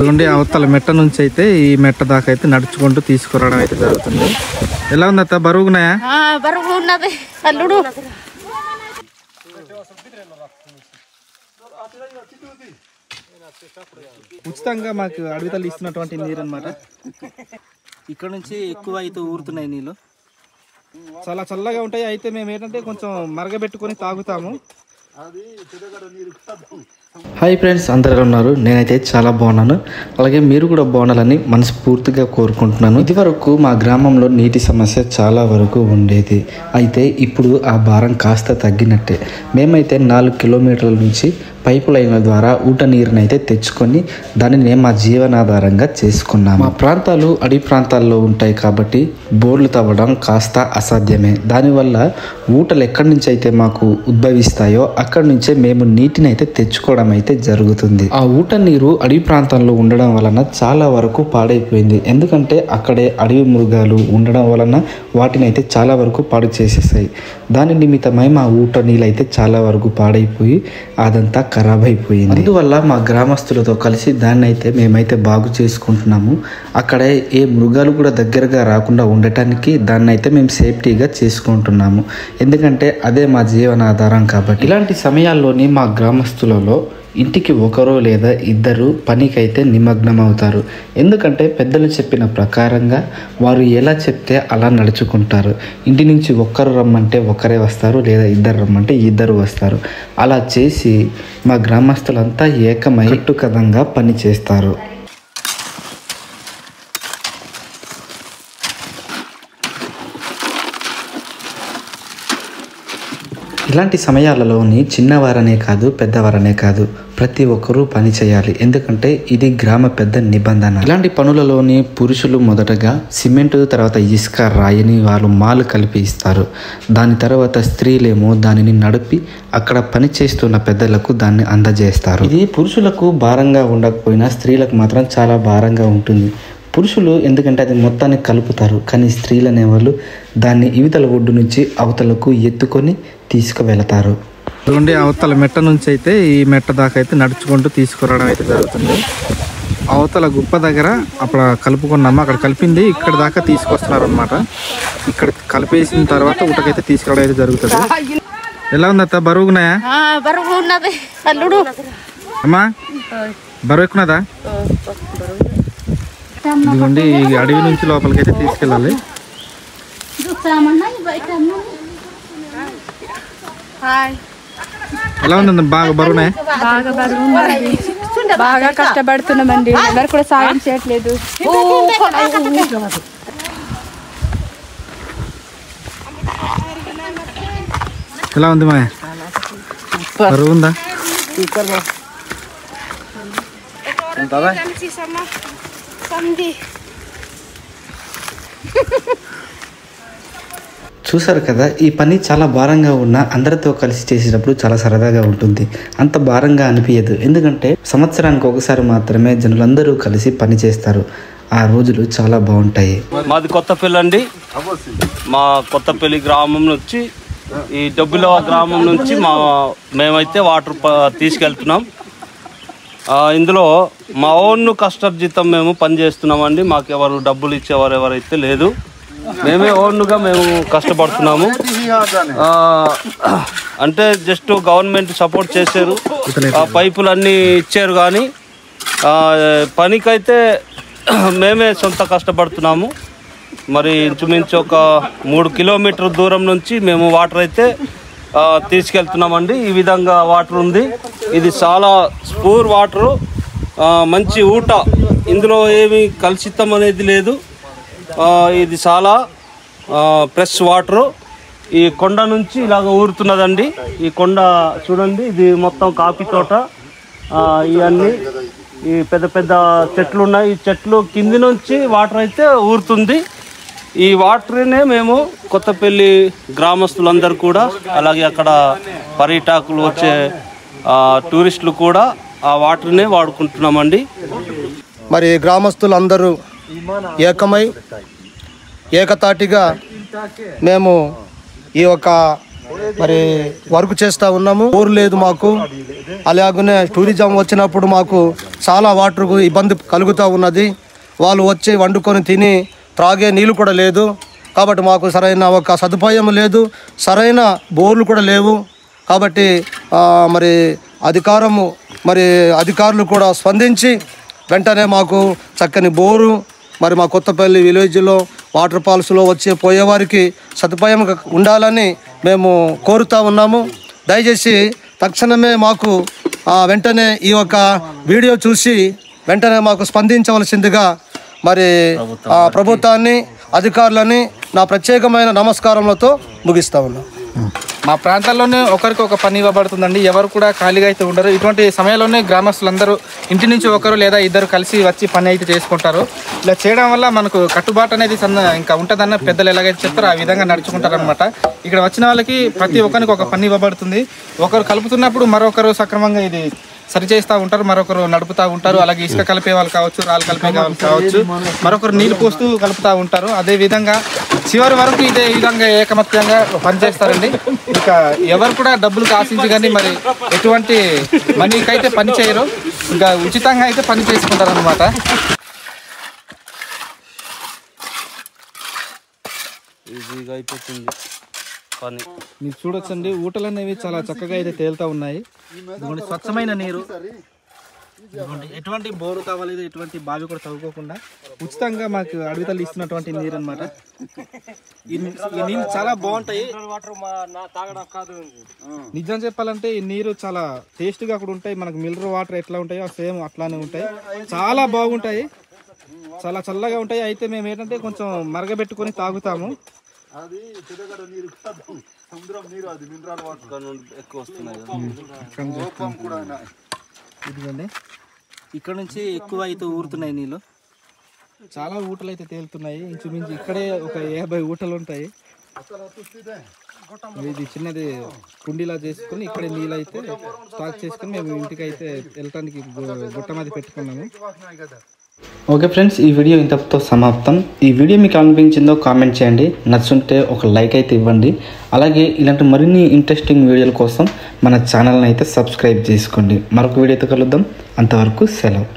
ఇదిగోండి అవతల మెట్ట నుంచి అయితే ఈ మెట్ట దాకా అయితే నడుచుకుంటూ తీసుకురావడం అయితే జరుగుతుంది. ఎలా ఉంది అత్త, బరువున్నాయా? అల్లుడు ఉచితంగా మాకు అడవి తల్లి ఇస్తున్నటువంటి నీరు అన్నమాట. ఇక్కడ నుంచి ఎక్కువ అయితే ఊరుతున్నాయి నీళ్ళు, చాలా చల్లగా ఉంటాయి. అయితే మేము ఏంటంటే కొంచెం మరగబెట్టుకొని తాగుతాము. హాయ్ ఫ్రెండ్స్, అందరూ ఉన్నారు? నేనైతే చాలా బాగున్నాను, అలాగే మీరు కూడా బాగుండాలని మనస్ఫూర్తిగా కోరుకుంటున్నాను. ఇది వరకు మా గ్రామంలో నీటి సమస్య చాలా వరకు ఉండేది. అయితే ఇప్పుడు ఆ భారం కాస్త తగ్గినట్టే. మేమైతే 4 కిలోమీటర్ల నుంచి పైపు లైన్ల ద్వారా ఊట నీరుని అయితే తెచ్చుకొని దానిని మా జీవనాధారంగా చేసుకున్నాము. మా ప్రాంతాలు అడవి ప్రాంతాల్లో ఉంటాయి కాబట్టి బోర్లు తవ్వడం కాస్త అసాధ్యమే. దానివల్ల ఊటలు ఎక్కడి నుంచి అయితే మాకు ఉద్భవిస్తాయో అక్కడి నుంచే మేము నీటిని అయితే తెచ్చుకోవడం అయితే జరుగుతుంది. ఆ ఊట నీరు అడవి ప్రాంతంలో ఉండడం వలన చాలా వరకు పాడైపోయింది. ఎందుకంటే అక్కడే అడవి మృగాలు ఉండడం వలన వాటిని అయితే చాలా వరకు పాడు చేసేసాయి. దాని నిమిత్తమై మా ఊట నీళ్ళు అయితే చాలా వరకు పాడైపోయి అదంతా ఖరాబ్ అయిపోయింది. అందువల్ల మా గ్రామస్తులతో కలిసి దాన్ని అయితే మేమైతే బాగు చేసుకుంటున్నాము. అక్కడ ఏ మృగాలు కూడా దగ్గరగా రాకుండా ఉండటానికి దాన్ని అయితే మేము సేఫ్టీగా చేసుకుంటున్నాము. ఎందుకంటే అదే మా జీవనాధారం కాబట్టి. ఇలాంటి సమయాల్లోని మా గ్రామస్తులలో ఇంటికి ఒకరు లేదా ఇద్దరు పనికైతే నిమగ్నం అవుతారు. ఎందుకంటే పెద్దలు చెప్పిన ప్రకారంగా వారు ఎలా చెప్తే అలా నడుచుకుంటారు. ఇంటి నుంచి ఒక్కరు రమ్మంటే ఒకరే వస్తారు, లేదా ఇద్దరు రమ్మంటే ఇద్దరు వస్తారు. అలా చేసి మా గ్రామస్తులంతా ఏకమై కట్టుకదంగా పని చేస్తారు. ఇలాంటి సమయాలలోని చిన్నవారనే కాదు పెద్దవారనే కాదు ప్రతి ఒక్కరూ పని చేయాలి. ఎందుకంటే ఇది గ్రామ పెద్ద నిబంధన. ఇలాంటి పనులలోని పురుషులు మొదటగా సిమెంటు, తర్వాత ఇసుక రాయిని వాళ్ళు మాలు కలిపి ఇస్తారు. దాని తర్వాత స్త్రీలేమో దానిని నడిపి అక్కడ పని చేస్తున్న పెద్దలకు దాన్ని అందజేస్తారు. ఇది పురుషులకు భారంగా ఉండకపోయినా స్త్రీలకు మాత్రం చాలా భారంగా ఉంటుంది. పురుషులు ఎందుకంటే అది మొత్తాన్ని కలుపుతారు, కానీ స్త్రీలు అనేవాళ్ళు దాన్ని ఇవతల ఒడ్డు నుంచి అవతలకు ఎత్తుకొని తీసుకువెళతారు. ఇదిగోండి అవతల మెట్ట నుంచి అయితే ఈ మెట్ట దాకా అయితే నడుచుకుంటూ తీసుకురావడం అయితే జరుగుతుంది. అవతల గుప్ప దగ్గర అప్పుడు కలుపుకున్నాము, అక్కడ కలిపింది ఇక్కడ దాకా తీసుకొస్తున్నారు అనమాట. ఇక్కడ కలిపేసిన తర్వాత ఊటకైతే తీసుకురావడం అయితే జరుగుతుంది. ఎలా ఉంది అత్త, బరువున్నాయా? అల్లుడు అమ్మా, బరువు ఎక్కున్నదా? ఇదిగోండి ఈ అడవి నుంచి లోపలికి అయితే తీసుకెళ్ళాలి. ఎలా ఉందండి? బాగా బరువునే? బాగా బరువు, బాగా కష్టపడుతున్నామండి. ఎవరు కూడా సాయం చేయట్లేదు. ఎలా ఉంది మా బరువు ఉందా? చూసారు కదా, ఈ పని చాలా భారంగా ఉన్నా అందరితో కలిసి చేసేటప్పుడు చాలా సరదాగా ఉంటుంది. అంత భారంగా అనిపించదు. ఎందుకంటే సంవత్సరానికి ఒకసారి మాత్రమే జనులందరూ కలిసి పని చేస్తారు. ఆ రోజులు చాలా బాగుంటాయి. మాది కొత్తపల్లి అండి. మా కొత్తపల్లి గ్రామం నుంచి ఈ డబ్బుల గ్రామం నుంచి మేమైతే వాటర్ తీసుకెళ్తున్నాం. ఇందులో మా ఓన్ కష్టార్జితం మేము పని చేస్తున్నామండి. మాకు ఎవరు డబ్బులు ఇచ్చేవారు ఎవరైతే లేదు. మేమే ఓన్గా మేము కష్టపడుతున్నాము. అంటే జస్ట్ గవర్నమెంట్ సపోర్ట్ చేశారు, పైపులు అన్నీ ఇచ్చారు, కానీ పనికైతే మేమే సొంత కష్టపడుతున్నాము. మరి ఇంచుమించు ఒక 3 కిలోమీటర్ల దూరం నుంచి మేము వాటర్ అయితే తీసుకెళ్తున్నామండి. ఈ విధంగా వాటర్ ఉంది. ఇది చాలా స్పూర్ వాటరు, మంచి ఊట. ఇందులో ఏమి కలుషితం అనేది లేదు. ఇది చాలా ఫ్రెష్ వాటరు. ఈ కొండ నుంచి ఇలాగ ఊరుతున్నదండి. ఈ కొండ చూడండి, ఇది మొత్తం కాఫీ తోట. ఇవన్నీ ఈ పెద్ద పెద్ద చెట్లు ఉన్నాయి. ఈ చెట్లు కింది నుంచి వాటర్ అయితే ఊరుతుంది. ఈ వాటర్నే మేము కొత్తపల్లి గ్రామస్తులందరూ కూడా, అలాగే అక్కడ పర్యాటకులు వచ్చే టూరిస్టులు కూడా ఆ వాటర్నే వాడుకుంటున్నామండి. మరి గ్రామస్తులందరూ ఏకమై ఏకతాటిగా మేము ఈ యొక్క మరి వర్క్ చేస్తూ ఉన్నాము. బోర్ లేదు మాకు. అలాగనే టూరిజం వచ్చినప్పుడు మాకు చాలా వాటర్కు ఇబ్బంది కలుగుతూ ఉన్నది. వాళ్ళు వచ్చి వండుకొని తిని త్రాగే నీళ్ళు కూడా లేదు. కాబట్టి మాకు సరైన ఒక సదుపాయం లేదు, సరైన బోర్లు కూడా లేవు. కాబట్టి మరి అధికారులు కూడా స్పందించి వెంటనే మాకు చక్కని బోరు మరి మా కొత్తపల్లి విలేజ్లో వాటర్ ఫాల్స్లో వచ్చే పోయేవారికి సదుపాయం ఉండాలని మేము కోరుతూ ఉన్నాము. దయచేసి తక్షణమే మాకు వెంటనే ఈ యొక్క వీడియో చూసి వెంటనే మాకు స్పందించవలసిందిగా మరి ప్రభుత్వాన్ని అధికారులని నా ప్రత్యేకమైన నమస్కారములతో ముగిస్తా ఉన్నాం. మా ప్రాంతాల్లోనే ఒకరికి ఒక పని ఇవ్వబడుతుందండి. ఎవరు కూడా ఖాళీగా అయితే ఉండరు. ఇటువంటి సమయంలోనే గ్రామస్తులందరూ ఇంటి నుంచి ఒకరు లేదా ఇద్దరు కలిసి వచ్చి పని అయితే చేసుకుంటారు. ఇలా చేయడం వల్ల మనకు కట్టుబాటు అనేది ఇంకా ఉంటుందన్న పెద్దలు ఎలాగైతే చెప్తారో ఆ విధంగా నడుచుకుంటారు అనమాట. ఇక్కడ వచ్చిన వాళ్ళకి ప్రతి ఒక్కరికి ఒక పని ఇవ్వబడుతుంది. ఒకరు కలుపుతున్నప్పుడు మరొకరు సక్రమంగా ఇది సరి చేస్తూ ఉంటారు, మరొకరు నడుపుతూ ఉంటారు. అలాగే ఇసుక కలిపే వాళ్ళు కావచ్చు, రాళ్ళు కలిపే వాళ్ళు కావచ్చు, మరొకరు నీళ్ళు పోస్తూ కలుపుతూ ఉంటారు. అదేవిధంగా చివరి వరకు ఇదే విధంగా ఏకమత్యంగా పనిచేస్తారండి. ఇక ఎవరు కూడా డబ్బులకు ఆశించి కానీ మరి ఎటువంటి మనీకైతే పని చేయరు, ఇంకా ఉచితంగా అయితే పని చేసుకుంటారు అనమాట. ఈజీగా అయిపోతుంది పని. మీరు చూడొచ్చండి, ఊటలు అనేవి చాలా చక్కగా అయితే తేలుతూ ఉన్నాయి. ఇదిగోండి స్వచ్ఛమైన నీరు. ఇదిగోండి ఎటువంటి బోరు కావాలి, ఎటువంటి బావి కూడా తవ్వుకోకుండా ఉచితంగా మాకు అడవి తల్లి ఇస్తున్నటువంటి నీరు అనమాట. ఈ నీళ్ళు చాలా బాగుంటాయి. నిజం చెప్పాలంటే ఈ నీరు చాలా టేస్ట్గా కూడా ఉంటాయి. మనకు మినరల్ వాటర్ ఎట్లా ఉంటాయో సేమ్ అట్లానే ఉంటాయి. చాలా బాగుంటాయి, చాలా చల్లగా ఉంటాయి. అయితే మేము ఏంటంటే కొంచెం మరగబెట్టుకొని తాగుతాము. ఇదిగోండి ఇక్కడ నుంచి ఎక్కువ అయితే ఊరుతున్నాయి నీళ్ళు. చాలా ఊటలు అయితే తేలుతున్నాయి. ఇంచుమించు ఇక్కడే ఒక 50 ఊటలు ఉంటాయి. ఇది చిన్నది కుండీలా చేసుకుని ఇక్కడే నీళ్ళు అయితే స్టాక్ చేసుకుని మేము ఇంటికి అయితే వెళ్ళటానికి గుట్టమది పెట్టుకున్నాము. ఓకే ఫ్రెండ్స్, ఈ వీడియో ఇంతటితో సమాప్తం. ఈ వీడియో మీకు అనిపించిందో కామెంట్ చేయండి, నచ్చుంటే ఒక లైక్ అయితే ఇవ్వండి. అలాగే ఇలాంటి మరిన్ని ఇంట్రెస్టింగ్ వీడియోల కోసం మన ఛానల్ని అయితే సబ్స్క్రైబ్ చేసుకోండి. మరొక వీడియోతో కలుద్దాం. అంతవరకు సెలవు.